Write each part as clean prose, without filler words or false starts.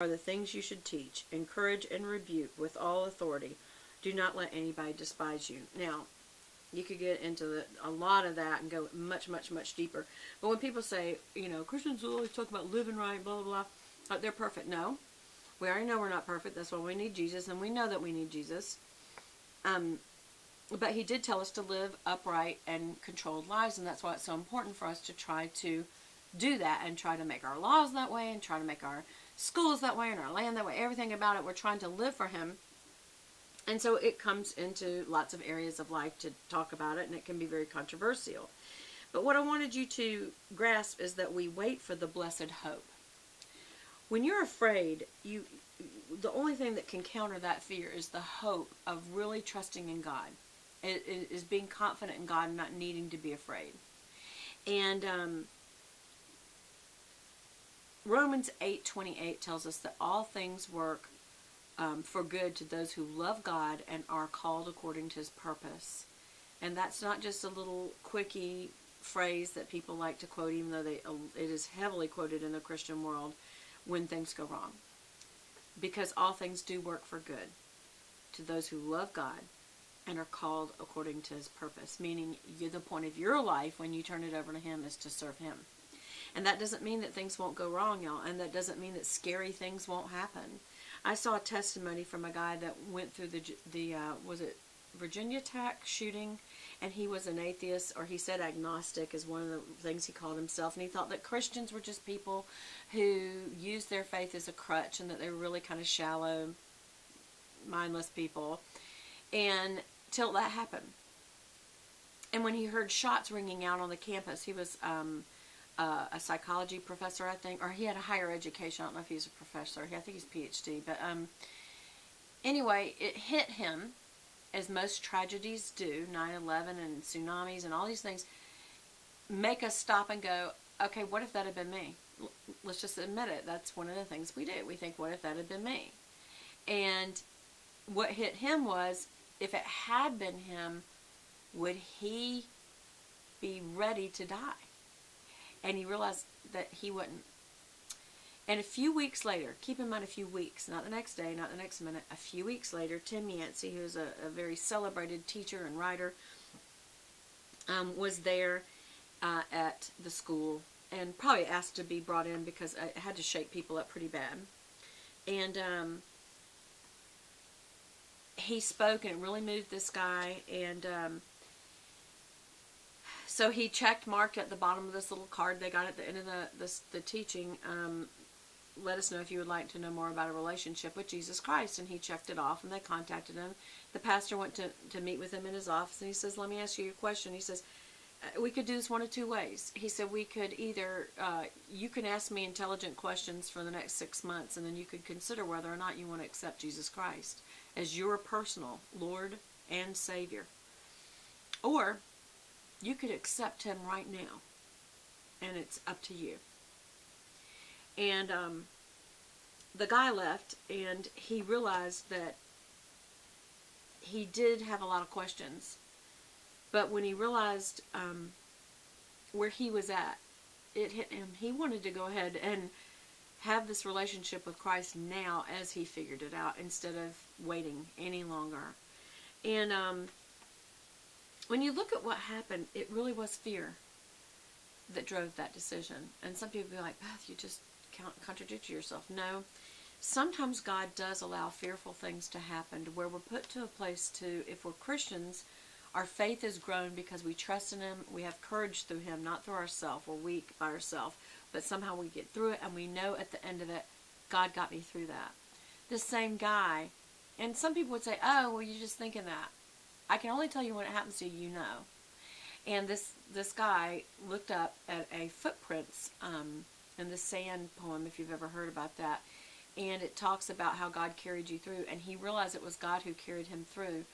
are the things you should teach, encourage, and rebuke with all authority. Do not let anybody despise you. Now, you could get into a lot of that and go much, much, much deeper. But when people say, Christians will always talk about living right, blah, blah, blah, they're perfect. No. We already know we're not perfect. That's why we need Jesus, and we know that we need Jesus. But he did tell us to live upright and controlled lives, and that's why it's so important for us to try to do that and try to make our laws that way and try to make our schools that way and our land that way. Everything about it, we're trying to live for him. And so it comes into lots of areas of life to talk about it, and it can be very controversial. But what I wanted you to grasp is that we wait for the blessed hope. When you're afraid, the only thing that can counter that fear is the hope of really trusting in God. It is being confident in God and not needing to be afraid. And Romans 8:28 tells us that all things work for good to those who love God and are called according to his purpose. And that's not just a little quickie phrase that people like to quote, even though it is heavily quoted in the Christian world when things go wrong. Because all things do work for good to those who love God and are called according to his purpose. Meaning, the point of your life when you turn it over to him is to serve him. And that doesn't mean that things won't go wrong, y'all. And that doesn't mean that scary things won't happen. I saw a testimony from a guy that went through the was it Virginia Tech shooting, and he was an atheist, or he said agnostic is one of the things he called himself, and he thought that Christians were just people who used their faith as a crutch and that they were really kind of shallow, mindless people, and till that happened. And when he heard shots ringing out on the campus, he was a psychology professor, I think, or he had a higher education. I don't know if he's a professor. I think he's PhD. But anyway, it hit him, as most tragedies do, 9/11 and tsunamis and all these things, make us stop and go, okay, what if that had been me? Let's just admit it. That's one of the things we do. We think, what if that had been me? And what hit him was, if it had been him, would he be ready to die? And he realized that he wouldn't. And a few weeks later, keep in mind a few weeks, not the next day, not the next minute, a few weeks later, Tim Yancey, who is a very celebrated teacher and writer, was there at the school and probably asked to be brought in because it had to shake people up pretty bad. And he spoke, and it really moved this guy. And so he marked at the bottom of this little card they got at the end of the teaching, let us know if you would like to know more about a relationship with Jesus Christ. And he checked it off, and they contacted him. The pastor went to meet with him in his office, and he says, let me ask you a question. He says, we could do this one of two ways. He said, we could either, you can ask me intelligent questions for the next 6 months, and then you could consider whether or not you want to accept Jesus Christ as your personal Lord and Savior. Or you could accept him right now, and it's up to you. And the guy left, and he realized that he did have a lot of questions. But when he realized where he was at, it hit him. He wanted to go ahead and have this relationship with Christ now as he figured it out, instead of waiting any longer. And when you look at what happened, it really was fear that drove that decision. And some people be like, Beth, you just contradict yourself. No. Sometimes God does allow fearful things to happen, to where we're put to a place to, if we're Christians, our faith has grown because we trust in him. We have courage through him, not through ourselves. We're weak by ourselves. But somehow we get through it, and we know at the end of it, God got me through that. This same guy, and some people would say, oh, well, you're just thinking that. I can only tell you when it happens to you, you know. And this guy looked up at a footprints in the sand poem, if you've ever heard about that. And it talks about how God carried you through. And he realized it was God who carried him through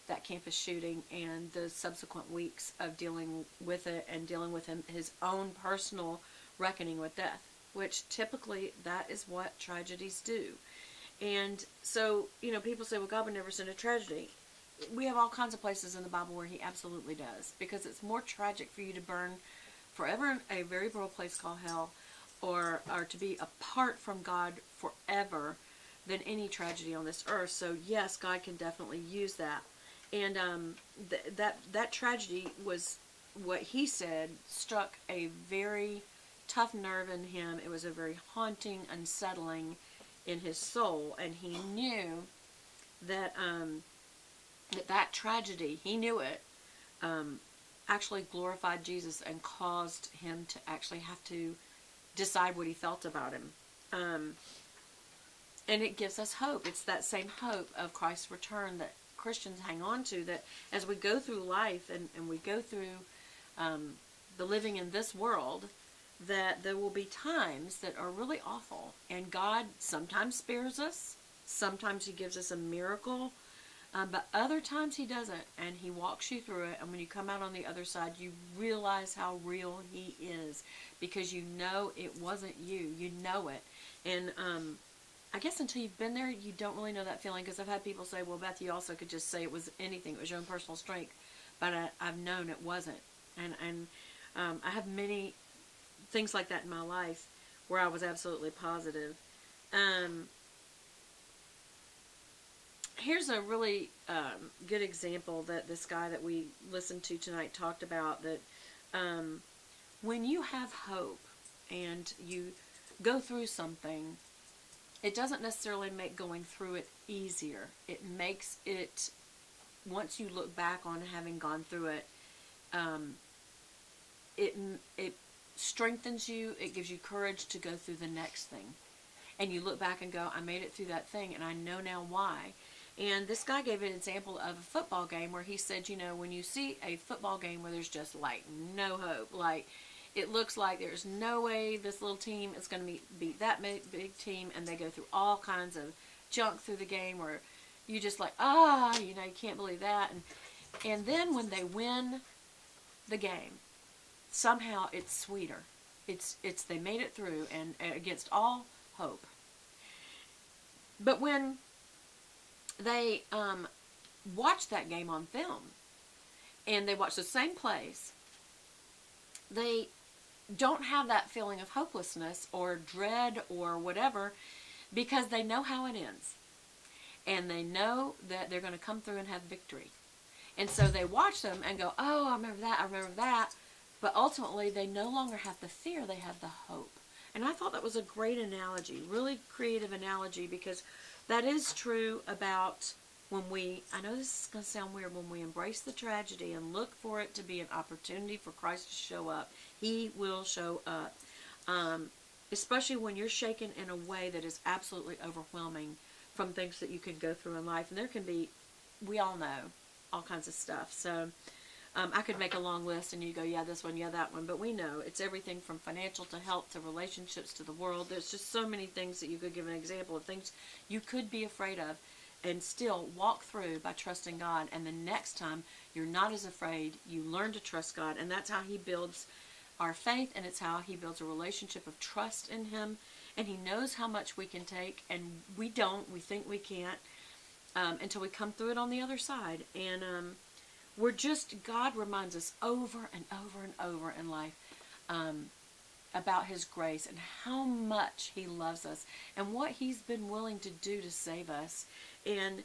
that campus shooting and the subsequent weeks of dealing with it, and dealing with his own personal reckoning with death, which typically that is what tragedies do. And so, people say, well, God would never send a tragedy. We have all kinds of places in the Bible where he absolutely does, because it's more tragic for you to burn forever in a very brutal place called hell, or to be apart from God forever than any tragedy on this earth. So yes, God can definitely use that. And that tragedy was, what he said, struck a very tough nerve in him. It was a very haunting, unsettling in his soul, and he knew that that tragedy, he knew it, actually glorified Jesus and caused him to actually have to decide what he felt about him. And it gives us hope. It's that same hope of Christ's return that Christians hang on to, that as we go through life and we go through the living in this world, that there will be times that are really awful. And God sometimes spares us. Sometimes he gives us a miracle. But other times he doesn't, and he walks you through it, and when you come out on the other side, you realize how real he is, because you know it wasn't you. You know it. And I guess until you've been there, you don't really know that feeling, because I've had people say, well, Beth, you also could just say it was anything. It was your own personal strength. But I've known it wasn't. And I have many things like that in my life where I was absolutely positive. Here's a really good example that this guy that we listened to tonight talked about, that when you have hope and you go through something, it doesn't necessarily make going through it easier. It makes it, once you look back on having gone through it, it strengthens you. It gives you courage to go through the next thing. And you look back and go, I made it through that thing, and I know now why. And this guy gave an example of a football game where he said, you know, when you see a football game where there's just like no hope, like it looks like there's no way this little team is going to beat that big team, and they go through all kinds of junk through the game where you just like, you know, you can't believe that. And then when they win the game, somehow it's sweeter. It's they made it through, and against all hope. But when they watch that game on film, and they watch the same plays, they don't have that feeling of hopelessness or dread or whatever, because they know how it ends. And they know that they're going to come through and have victory. And so they watch them and go, oh, I remember that. But ultimately, they no longer have the fear, they have the hope. And I thought that was a great analogy, really creative analogy, because that is true about when we, I know this is going to sound weird, when we embrace the tragedy and look for it to be an opportunity for Christ to show up, he will show up. Especially when you're shaken in a way that is absolutely overwhelming from things that you can go through in life. And there can be, we all know, all kinds of stuff. So I could make a long list and you go, yeah, this one, yeah, that one. But we know it's everything from financial to health to relationships to the world. There's just so many things that you could give an example of, things you could be afraid of and still walk through by trusting God. And the next time you're not as afraid, you learn to trust God. And that's how he builds our faith, and it's how he builds a relationship of trust in him. And he knows how much we can take, and we don't. We think we can't until we come through it on the other side. And we're just, God reminds us over and over and over in life about his grace and how much he loves us and what he's been willing to do to save us. And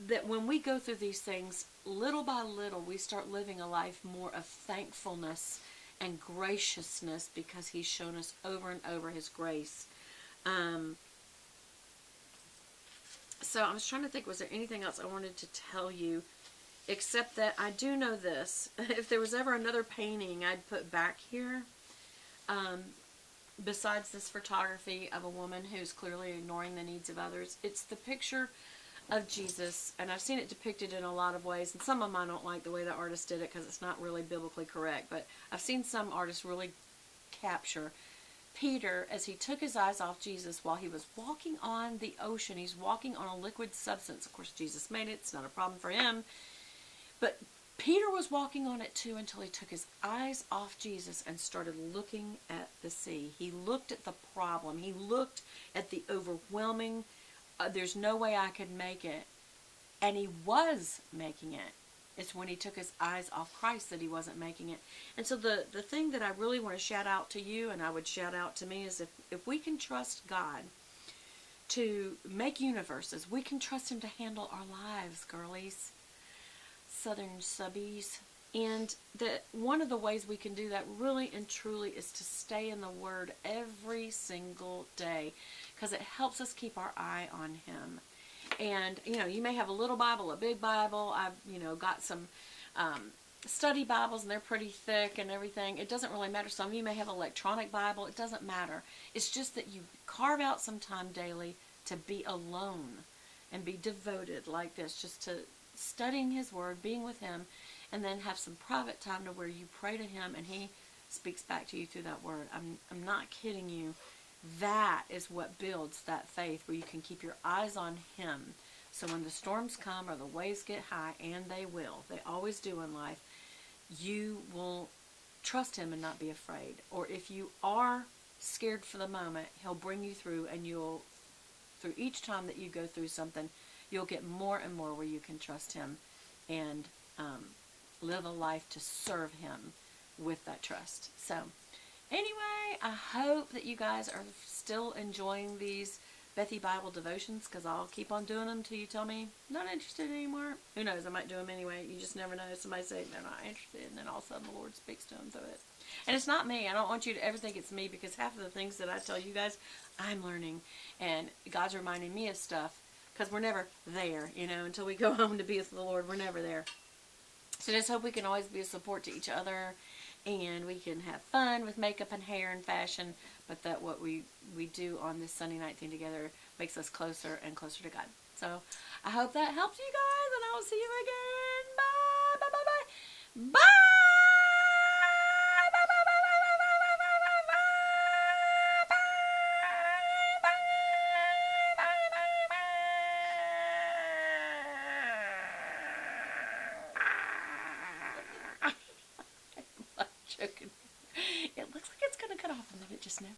that when we go through these things, little by little, we start living a life more of thankfulness and graciousness, because he's shown us over and over his grace. So I was trying to think, was there anything else I wanted to tell you, except that I do know this. If there was ever another painting I'd put back here, besides this photography of a woman who's clearly ignoring the needs of others, it's the picture of Jesus. And I've seen it depicted in a lot of ways, and some of them I don't like the way the artist did it because it's not really biblically correct, but I've seen some artists really capture Peter as he took his eyes off Jesus while he was walking on the ocean. He's walking on a liquid substance. Of course, Jesus made it. It's not a problem for him. But Peter was walking on it too, until he took his eyes off Jesus and started looking at the sea. He looked at the problem. He looked at the overwhelming, there's no way I could make it. And he was making it. It's when he took his eyes off Christ that he wasn't making it. And so the thing that I really want to shout out to you, and I would shout out to me, is if we can trust God to make universes, we can trust him to handle our lives, girlies, southern subbies. And one of the ways we can do that really and truly is to stay in the Word every single day, because it helps us keep our eye on him. And, you may have a little Bible, a big Bible. I've, got some study Bibles, and they're pretty thick and everything. It doesn't really matter. Some of you may have an electronic Bible. It doesn't matter. It's just that you carve out some time daily to be alone and be devoted like this, just to studying his Word, being with him, and then have some private time to where you pray to him and he speaks back to you through that Word. I'm not kidding you. That is what builds that faith, where you can keep your eyes on him. So when the storms come or the waves get high, and they will, they always do in life, you will trust him and not be afraid. Or if you are scared for the moment, he'll bring you through, and through each time that you go through something, you'll get more and more where you can trust him and live a life to serve him with that trust. So anyway, I hope that you guys are still enjoying these Bethie Bible devotions, because I'll keep on doing them till you tell me not interested anymore. Who knows, I might do them anyway. You just never know. Somebody say they're not interested, and then all of a sudden the Lord speaks to them through it. And it's not me. I don't want you to ever think it's me, because half of the things that I tell you guys, I'm learning. And God's reminding me of stuff, because we're never there, until we go home to be with the Lord. We're never there. So just hope we can always be a support to each other, and we can have fun with makeup and hair and fashion, but that what we do on this Sunday night thing together makes us closer and closer to God. So I hope that helps you guys, and I will see you again. Bye, bye, bye, bye. Bye!